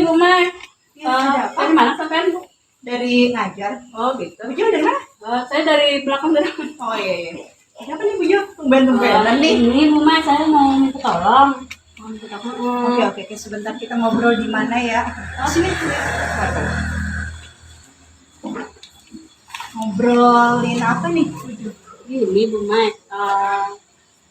Bu Mai. Ya, ada apa? Dari mana sampean, Bu? Dari ngajar. Oh, gitu. Bu Jo dari mana? Saya dari belakang dari. Oh iya. Siapa nih Bu Jo? Tumben-tumbenan nih. Ini Bu Mai, saya mau minta tolong. Mau minta tolong. Oke. Sebentar kita ngobrol di mana ya? Sini. Ngobrolin apa nih, Bu Jo? Ini Bu Mai.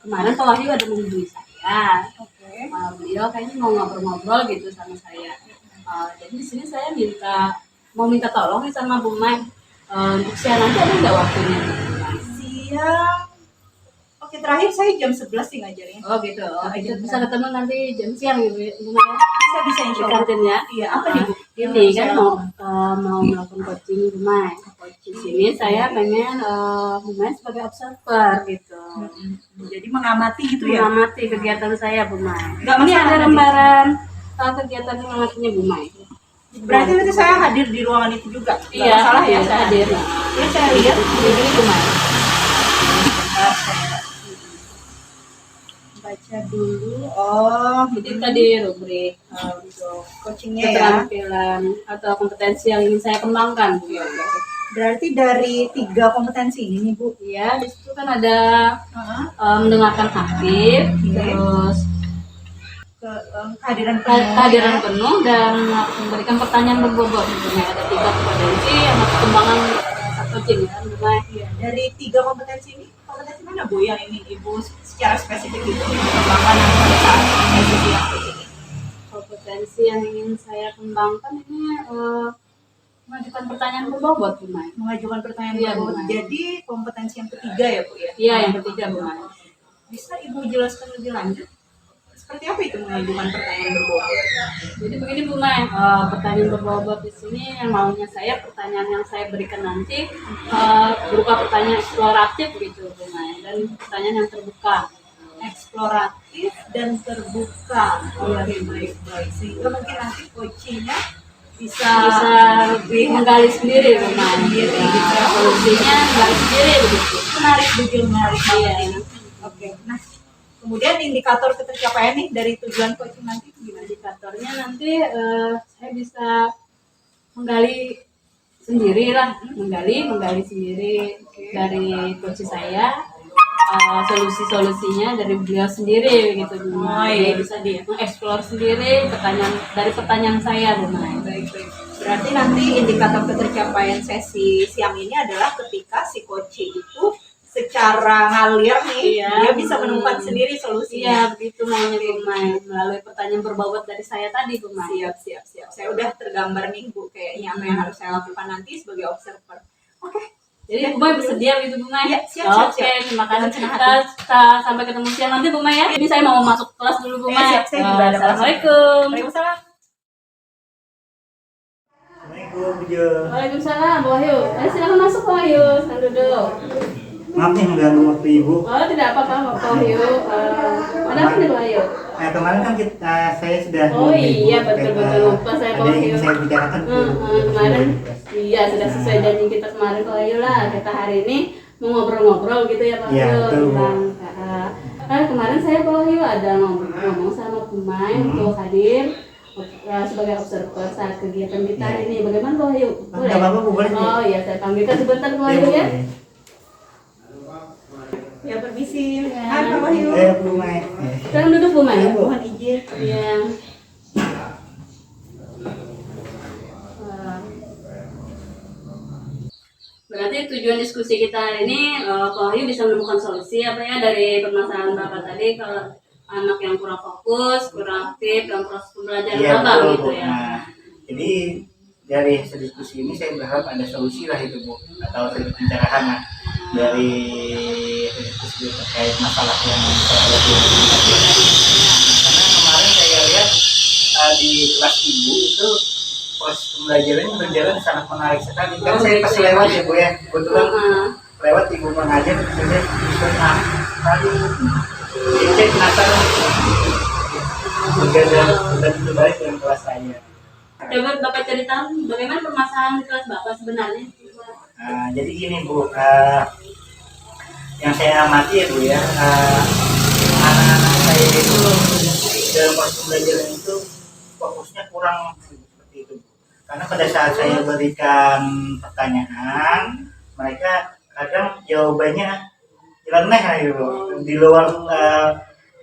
Kemarin Pak Wahyu ada menghubungi saya. Oke. Beliau kayaknya mau ngobrol-ngobrol gitu sama saya. Jadi di sini saya mau minta tolong nih sama Bu Mai. Untuk siang nanti ada nggak waktunya? Siang. Oke, terakhir saya jam 11 sih ngajarnya. Oh gitu. Kita bisa ketemu nanti jam siang ya Bu Mai. Bisa Di insya Allah. kantin ya. Iya, apa nih Bu? Ini kan mau melakukan coaching Bu Mai. Di sini saya pengen Bu Mai sebagai observer gitu. Jadi mengamati gitu ya? Mengamati kegiatan saya Bu Mai. Nggak Ini masalah ada nanti. lembaran kegiatan mengamatinya Bu Mai. Berarti nanti saya hadir di ruangan itu juga. Nggak Iya, masalah ya, saya hadir. Ya, saya lihat. Ini Bu Mai. Sebentar, saya baca dulu. Oh, Jadi tadi rubrik untuk coachingnya ya. keterampilan atau kompetensi yang ingin saya kembangkan Bu. Berarti dari 3 kompetensi ini nih Bu. Iya, di situ kan ada mendengarkan aktif, terus Kehadiran penuh. kehadiran penuh dan memberikan pertanyaan berbobot. Ada 3 kompetensi yang perkembangan coaching ya, Bu Mai. Iya, dari 3 kompetensi ini, kompetensi mana Bu yang ini Ibu secara spesifik itu dikembangkan pada saat sesi yang ini? Kompetensi yang ingin saya kembangkan ini mengajukan pertanyaan berbobot Bu Mai. Mengajukan pertanyaan Iya, berbobot. Bu. Jadi kompetensi yang ketiga ya Bu ya? Iya, yang ketiga Bu Mai. Bisa Ibu jelaskan lebih lanjut? Seperti apa itu mengajukan pertanyaan berbobot? Jadi begini Bu Mai, pertanyaan berbobot di sini yang maunya saya pertanyaan yang saya berikan nanti berupa pertanyaan eksploratif gitu Bu Mai, dan pertanyaan yang terbuka. Eksploratif dan terbuka. Oke, baik. Sehingga mungkin nanti coachingnya bisa Lebih menggali sendiri Bu Mai. Sendiri, gitu. Solusinya menggali sendiri begitu. menarik banget Iya. ini. Oke, nah kemudian indikator ketercapaian nih dari tujuan coaching nanti gimana? Indikatornya nanti saya bisa menggali sendiri lah, menggali sendiri dari coach saya, solusinya dari beliau sendiri gitu Bu Oh Mai. iya, bisa dia. Mengeksplor sendiri pertanyaan saya Bu Mai. Baik. Berarti nanti indikator ketercapaian sesi siang ini adalah ketika si coaching itu secara ngalir nih, Iya. dia bisa menemukan sendiri solusinya. Iya, begitu maunya Bu Mai, melalui pertanyaan berbobot dari saya tadi Bu Mai. Siap. Saya udah tergambar nih Bu, kayaknya apa yang harus saya lakukan nanti sebagai observer. Oke. Jadi Bu Mai bersedia gitu Bu Mai? Iya, siap. Oke, terima kasih. Dengan senang Kita sampai ketemu siang nanti Bu Mai ya. Ini saya mau masuk kelas dulu Bu Iya, Mai. siap. Saya juga ada kelas. Assalamualaikum. Waalaikumsalam. Assalamualaikum Bu Jo. Waalaikumsalam Bu Wahyu. Silakan masuk Bu Wahyu, silakan duduk. Maaf nih mengganggu waktu Ibu. Oh, tidak apa-apa Bu Wahyu. Ada apa nih Bu Wahyu? Nah, kemarin kan saya sudah Oh ngomong, Ibu, iya, terkait, betul lupa saya Bu ada yang Wahyu. ingin saya bicarakan Bu. Kemarin iya sudah sesuai janji kita kemarin Pak Wahyu lah. Kita hari ini mau ngobrol-ngobrol gitu ya Pak Iya, Wahyu betul, Bu. tentang kemarin saya Pak Wahyu ada ngomong sama Bu Mai untuk hadir sebagai observer saat kegiatan kita Iya. ini. Bagaimana Pak Wahyu? Boleh? Nggak apa-apa, Bu, boleh, Bu. Oh iya, saya panggilkan sebentar Pak Iya, Wahyu Bu. ya. Ya, permisi. Ya. Hai Pak Wahyu. Bu Mai. Sekarang duduk Bu Mai. Ya, mohon izin. Iya. Berarti tujuan diskusi kita hari ini Pak Wahyu bisa menemukan solusi apa ya dari permasalahan Bapak tadi, kalau anak yang kurang fokus, kurang aktif dalam proses pembelajaran Iya, Bapak betul, gitu Bu. ya. Nah, jadi dari hasil diskusi ini saya berharap ada solusi lah itu Bu, atau solusi pencerahan lah dari hasil diskusi terkait masalah yang saya hadapi. Karena kemarin saya lihat di kelas Ibu itu proses pembelajarannya berjalan sangat menarik sekali. Kan Oh, saya gitu pas ya. lewat ya Bu ya, kebetulan Heeh. lewat Ibu mengajar, saya bisa tadi jadi saya penasaran juga dan terbaik dengan kelas saya. Coba Bapak ceritakan bagaimana permasalahan di kelas Bapak sebenarnya. Nah, jadi gini Bu, yang saya amati ya Bu ya, anak-anak saya itu dalam proses pembelajaran itu fokusnya kurang Karena pada saat saya berikan pertanyaan, mereka kadang jawabannya nyeleneh gitu,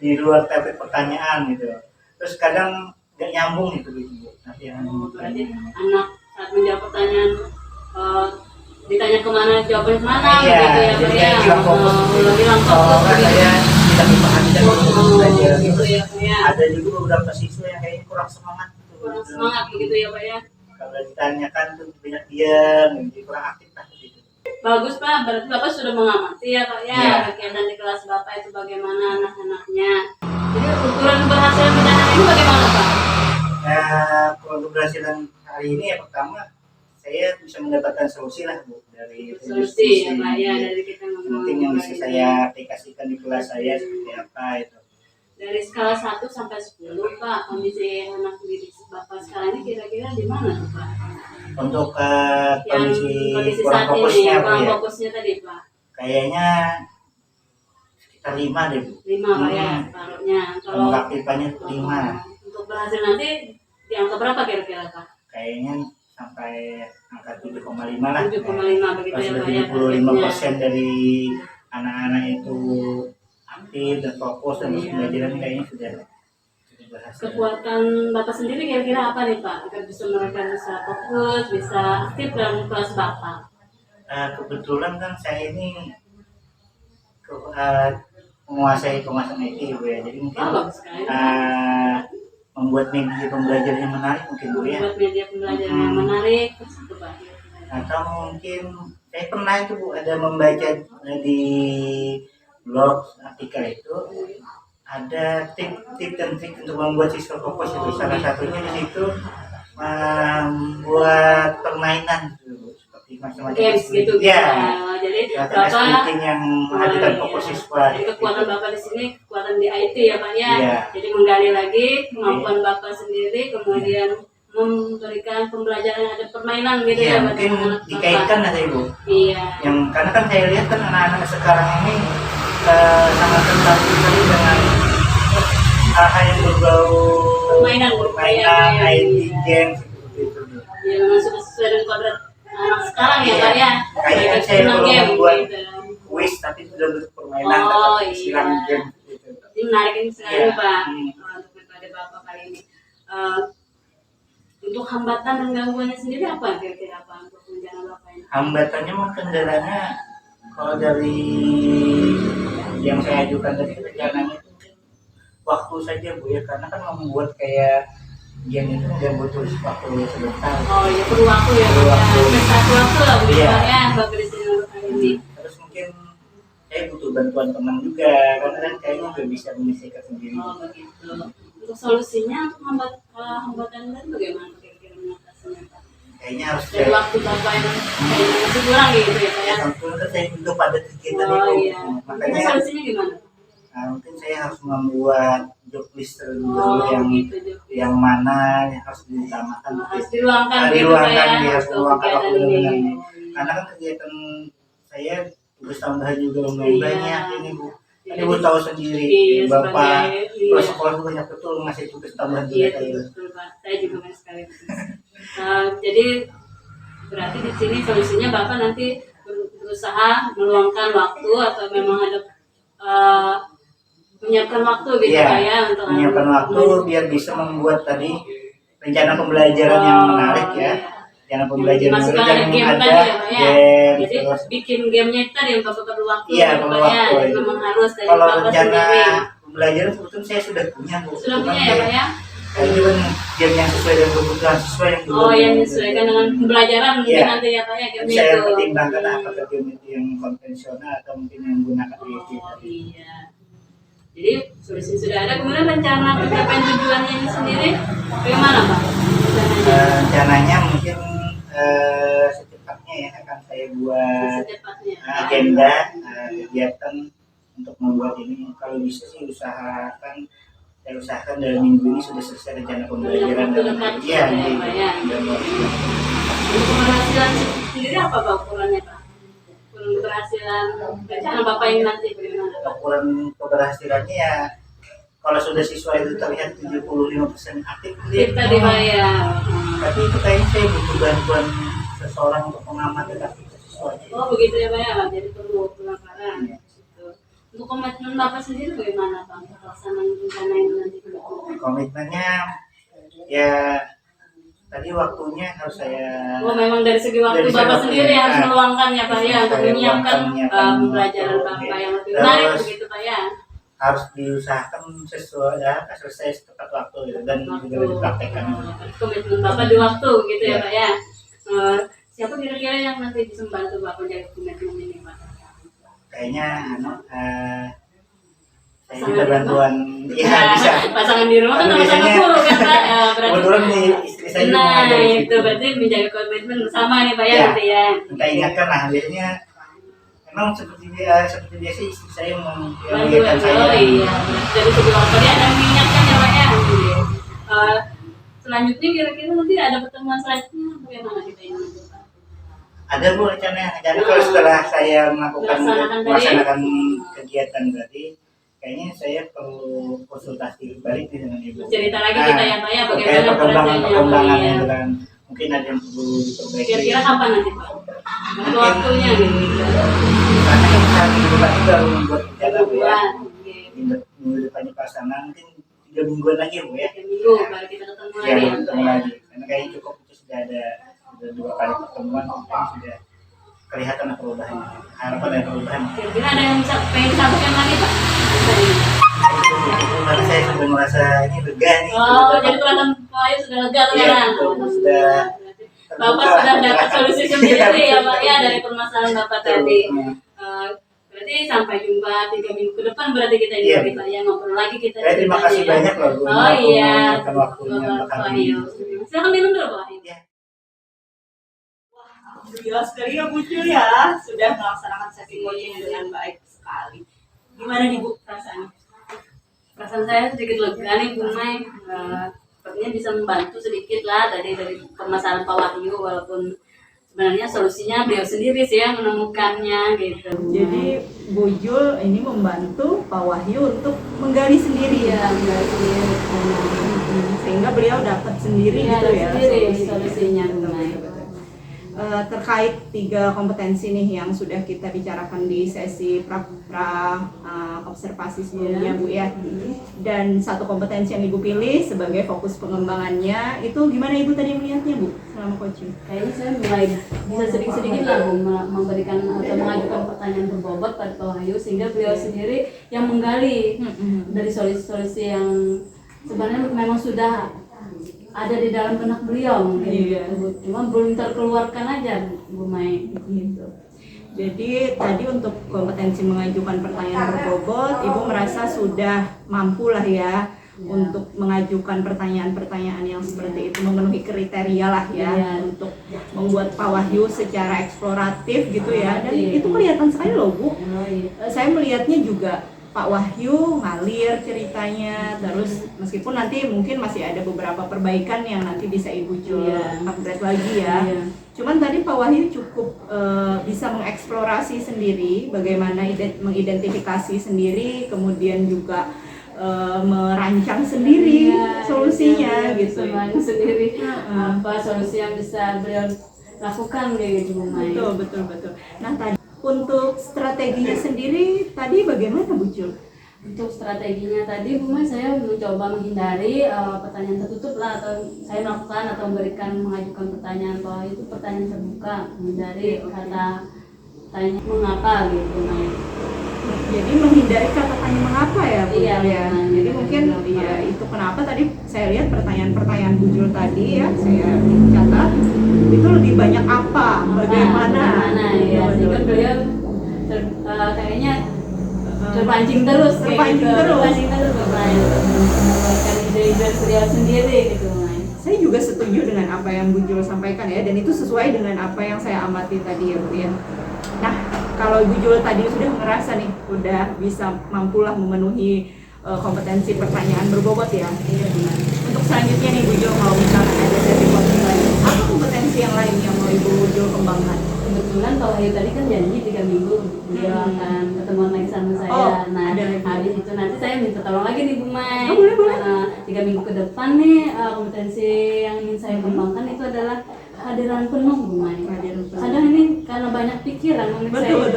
di luar topik pertanyaan gitu. Terus kadang nggak nyambung gitu, Bu. Nanti yang Berarti anak saat menjawab pertanyaan ditanya kemana jawabannya kemana iya, gitu ya Pak jadi ya. hilang fokus gitu. Hilang Soalnya fokus gitu. saya tidak diperhatikan untuk belajar Gitu ya Pak ya. ada juga beberapa siswa yang kayaknya kurang semangat gitu. Kurang semangat begitu ya Pak ya. Kalau ditanyakan tuh banyak diam, jadi kurang aktif lah gitu. Bagus Pak, berarti Bapak sudah mengamati ya Pak ya, Iya. kegiatan di kelas Bapak itu bagaimana anak-anaknya. Jadi ukuran keberhasilan pendidikan ini bagaimana Pak? Kalau keberhasilan hari ini ya pertama saya bisa mendapatkan solusi lah, Bu, dari Solusi ya Pak ya, dari kita mungkin yang bisa saya aplikasikan di kelas saya seperti apa itu. Dari skala 1 sampai 10 Pak, kondisi anak didik Bapak sekarang ini kira-kira di mana tuh Pak? Untuk Yang kondisi saat kurang ini, fokusnya, Bu, kurang ya, fokusnya tadi Pak. kayaknya sekitar 5 deh, Bu. 5 Pak ya, separuhnya. Kalau Pengaktifan 5 untuk berhasil nanti di angka berapa kira-kira Pak? kayaknya sampai angka 7,5 lah. 7,5 begitu ya Pak ya. 75% dari anak-anak itu aktif dan fokus dan pembelajaran kayaknya sudah berhasil. Kekuatan Bapak sendiri kira-kira apa nih Pak? Agar bisa mereka bisa fokus, bisa aktif dalam kelas Bapak. Kebetulan kan saya ini menguasai pemasaran IT, Bu, ya. Jadi mungkin Bagus sekali. membuat media pembelajaran yang menarik mungkin, Bu, ya. Membuat media pembelajaran yang menarik, terus itu Pak. Atau mungkin saya pernah itu, Bu, ada membaca di blog artikel itu ada tip dan trik untuk membuat siswa fokus itu. Salah satunya di situ membuat permainan gitu, seperti macam-macam Games gitu. ya. Jadi Bapak Bapak yang menghadirkan fokus siswa. jadi kekuatan Bapak di sini kekuatan di IT ya Pak ya. Iya. Jadi menggali lagi kemampuan Bapak sendiri, kemudian memberikan pembelajaran yang ada permainan gitu Iya, ya Pak, mungkin dengan anak dikaitkan Bapak. nanti, Bu. Iya. Yang karena kan saya lihat kan anak-anak sekarang ini sangat tertarik sekali dengan hal-hal yang berbau Permainan, IT iya. game gitu. Ya memang sudah sesuai dengan kodrat anak sekarang ya Pak ya. Kayaknya Mereka saya senang belum game membuat gitu. kuis tapi sudah bentuk permainan Oh, tapi istilah iya. game gitu. Ini menarik ini sekali Iya. Pak untuk metode Bapak kali ini. Untuk hambatan dan gangguannya sendiri apa kira-kira Pak untuk rencana Bapak ini? Hambatannya mah kendalanya kalau dari yang saya ajukan tadi rencananya itu waktu saja, Bu, ya, karena kan membuat kayak game itu nggak butuh waktu sebentar. Oh ya perlu waktu ya Pak. Perlu waktu. Investasi waktu lah begitu Iya. Pak ya Bapak di sini untuk kali ini. Terus mungkin saya butuh bantuan teman juga karena kan kayaknya nggak bisa menyelesaikan sendiri. Oh begitu. Untuk solusinya untuk hambatan dan bagaimana kira-kira mengatasinya Pak? Kayaknya harus Dari waktu Bapak yang kayaknya masih kurang gitu ya Pak ya. Tentu kan saya butuh pada kegiatan Oh itu. iya. Itu Makanya solusinya gimana? mungkin saya harus membuat job list terlebih Oh dahulu gitu Jok. yang mana yang harus diutamakan. Harus diluangkan gitu Pak Diluangkan, ya. dia harus untuk meluangkan kegiatan waktu ini. benar-benar. Karena kan kegiatan saya tugas tambahan juga lumayan Iya. banyak ini, Bu. Ini Iya. Bu tahu sendiri, Iya, Bapak sebagai- iya. kalau sekolah itu banyak betul ngasih tugas tambahan Iya juga kayak betul Pak, saya juga banyak sekali. Jadi berarti di sini solusinya Bapak nanti berusaha meluangkan waktu atau memang ada menyiapkan waktu gitu Iya, Pak ya untuk menyiapkan waktu biar bisa membuat tadi rencana pembelajaran yang menarik ya. Rencana pembelajaran Dimasukkan yang ada game ada tadi ya Pak ya. game, Jadi terus bikin gamenya itu tadi yang Bapak perlu waktu Iya, gitu, perlu Pak ya. waktu, Jadi iya. memang harus dari kalau Bapak rencana sendiri. pembelajaran sebetulnya saya sudah punya, Bu. Sudah Cuman punya ya Pak ya? Itu kan game yang sesuai dengan kebutuhan siswa yang dulu. Oh yang disesuaikan dengan pembelajaran mungkin Iya. nanti ya Pak ya gamenya Saya itu. pertimbangkan apakah game itu yang konvensional atau mungkin yang menggunakan IT Oh tadi. iya. Jadi solusi sudah ada. Kemudian rencana pencapaian tujuannya ini sendiri bagaimana Pak? Rencananya? Rencananya mungkin secepatnya ya akan saya buat Secepatnya. agenda kegiatan untuk membuat ini. Kalau bisa sih saya usahakan dalam minggu ini sudah selesai rencana pembelajaran. Dalam waktu dekat Iya, ya, Pak, ya. dalam waktu dekat. Untuk keberhasilan sendiri apa Pak ukurannya Pak? Untuk keberhasilan rencana Bapak ini nanti bagaimana? Ukuran keberhasilannya ya kalau sudah siswa itu terlihat 75% aktif Kita dibayar. Tapi itu kayaknya saya butuh bantuan seseorang untuk mengamati sesuatu. Oh begitu ya Pak ya, jadi perlu pelanggaran. Gitu. Untuk komitmen Bapak sendiri bagaimana Pak untuk pelaksanaan rencana ini nanti ke depan? Komitmennya ya tadi waktunya harus saya Oh memang dari segi waktu dari Bapak segi sendiri waktu, harus ya. meluangkan ya Pak ya untuk Saya menyiapkan menyiapkan pembelajaran waktu, Bapak ya. yang lebih Terus menarik begitu Pak ya. harus diusahakan sesuai ya selesai tepat waktu gitu, dan juga dipraktekkan. Komitmen Bapak di waktu gitu ya Ya. Pak ya. Siapa kira-kira yang nanti bisa membantu Bapak menjaga komitmen ini Pak? Kayaknya saya Pasangan minta di bantuan ya Nah, bisa. pasangan di rumah kan Tapi sama-sama biasanya- guru kan Pak. Ya, berarti Kebetulan nih istri saya juga nah ada di itu situ. berarti menjaga komitmen bersama nih Pak ya, Ya. nanti ya. Minta ingatkan lah, biasanya memang seperti biasa istri saya yang Bantu mengingatkan saya. oh iya. Dari segi waktu dia ada mengingatkan ya Pak ya. Selanjutnya kira-kira nanti ada pertemuan selanjutnya bagaimana kita ini nanti, Pak? Ada Bu rencananya. Jadi kalau setelah saya melaksanakan kegiatan berarti kayaknya saya perlu konsultasi balik nih dengan ibu. Cerita lagi kita ya Pak ya terkait bagaimana perkembangannya ya. dengan mungkin ada yang perlu diperbaiki. Kira-kira kapan nanti Pak? Waktunya gitu. Karena kan saat minggu lagi baru membuat rencana Bu ya. Bulan. Oke. Minggu depannya pelaksanaan mungkin 3 mingguan lagi Bu ya. Tiga minggu baru kita ketemu Ya, lagi ya. ketemu lagi. Karena kayaknya cukup itu sudah ada 2 kali pertemuan kan sudah kelihatan ada perubahan. Harapan ada perubahan. Kira-kira ada yang bisa pengen disampaikan lagi Pak? Karena saya sudah merasa ini lega nih. Oh, jadi kelihatan Pak Ayu sudah lega Iya, sekarang. betul. Sudah Bapak sudah dapat solusi sendiri ya Pak ya dari permasalahan Bapak tadi. Berarti sampai jumpa 3 minggu ke depan berarti kita ini Iya. Pak ya ngobrol lagi kita. Terima kasih ceritanya, ya. banyak loh Bu. Oh iya. Meluangkan waktunya Pak Pak Ayu. Silakan minum dulu Pak Ayu. Ya. Alhamdulillah sekali ya Bu Jul ya, sudah melaksanakan sesi coaching dengan baik sekali. Gimana nih Bu perasaannya? Perasaan saya sedikit lega nih Bu Mai. Sepertinya bisa membantu sedikit lah dari permasalahan Pak Wahyu walaupun sebenarnya solusinya beliau sendiri sih yang menemukannya gitu. Jadi Bu Jul ini membantu Pak Wahyu untuk menggali sendiri Iya, enggak sendiri. sehingga beliau dapat sendiri Iya, gitu ya sendiri solusinya Bu Mai. Terkait 3 kompetensi nih yang sudah kita bicarakan di sesi observasi sebelumnya Bu ya, dan 1 kompetensi yang Ibu pilih sebagai fokus pengembangannya, itu gimana Ibu tadi melihatnya Bu selama coaching? Kayaknya saya mulai bisa sedikit-sedikit lah Bu memberikan atau mengajukan pertanyaan berbobot pada Pak Wahyu sehingga beliau sendiri yang menggali dari solusi-solusi yang sebenarnya memang sudah ada di dalam benak beliau Iya. gitu. Cuma belum terkeluarkan aja Bu Mai gitu. Jadi tadi untuk kompetensi mengajukan pertanyaan berbobot, Ibu merasa sudah mampu lah ya untuk mengajukan pertanyaan-pertanyaan yang seperti itu, memenuhi kriteria lah ya Iya. untuk membuat Pak Wahyu secara eksploratif gitu ya, dan Iya. itu kelihatan sekali loh Bu. Oh, iya. Saya melihatnya juga Pak Wahyu ngalir ceritanya, terus meskipun nanti mungkin masih ada beberapa perbaikan yang nanti bisa Ibu Jul Iya. upgrade lagi ya. Iya. Cuman tadi Pak Wahyu cukup bisa mengeksplorasi sendiri, bagaimana mengidentifikasi sendiri, kemudian juga merancang sendiri Iya, solusinya iya, gitu. semuanya sendiri Heeh. apa solusi yang bisa beliau lakukan gitu Bu Mai. Betul. Nah tadi untuk strateginya sendiri tadi bagaimana Bu Jul? Untuk strateginya tadi Bu Mai saya mencoba menghindari pertanyaan tertutup lah, atau saya melakukan atau mengajukan pertanyaan bahwa itu pertanyaan terbuka, menghindari kata tanya mengapa gitu Bu Mai. Jadi menghindari kata tanya mengapa ya Bu Iya, Jul ya. menghindari Jadi mungkin mengapa. ya itu kenapa tadi saya lihat pertanyaan-pertanyaan Bu Jul tadi ya, saya catat itu lebih banyak apa, bagaimana ya, sehingga beliau kayaknya terpancing terus Bu Mai, untuk mengeluarkan ide-ide beliau sendiri gitu Bu Mai. Saya juga setuju dengan apa yang Bu Jul sampaikan ya, dan itu sesuai dengan apa yang saya amati tadi ya Bu ya. Nah, kalau Bu Jul tadi sudah merasa nih, udah bisa mampulah memenuhi kompetensi pertanyaan berbobot ya. Iya benar. Untuk selanjutnya nih Bu Jul, kalau misalnya ada sesi coaching lain, apa kompetensi yang lain yang mau Ibu Jul kembangkan? kebetulan Pak Wahyu tadi kan janji 3 minggu beliau akan ketemuan lagi sama saya. Oh, Nah, ada lagi. habis itu nanti saya minta tolong lagi nih Bu Mai. Oh, boleh. 3 minggu ke depan nih kompetensi yang ingin saya kembangkan itu adalah kehadiran penuh Bu Mai. Kehadiran penuh. Kadang ini karena banyak pikiran Betul.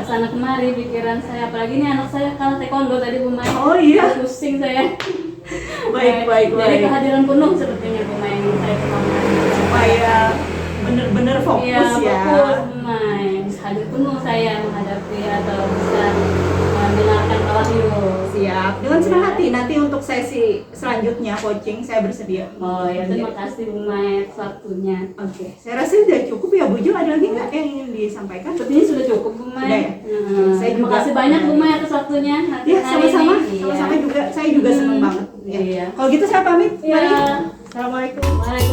sana kemari pikiran saya, apalagi ini anak saya kalah taekwondo tadi Bu Mai. Oh, iya. Pusing saya. Baik. Jadi kehadiran penuh sepertinya Bu Mai yang saya kembangkan. Supaya bener-bener fokus Iya, ya. fokus main. Hadir penuh saya menghadapi atau bisa mendengarkan Pak Wahyu. Siap. Dengan senang hati nanti untuk sesi selanjutnya coaching saya bersedia. Oh ya, terima kasih Bu Mai atas waktunya. Oke, saya rasa sudah cukup ya Bu Jo. Ada lagi nggak yang ingin disampaikan? Sepertinya sudah cukup Bu Mai. Sudah ya? Saya Terima juga- kasih banyak Bu Mai atas waktunya. Ya, hari sama-sama. ini. Sama-sama Iya. juga. Saya juga senang banget. Ya. Iya. Kalau gitu saya pamit. Iya. Mari. Assalamualaikum. Waalaikumsalam.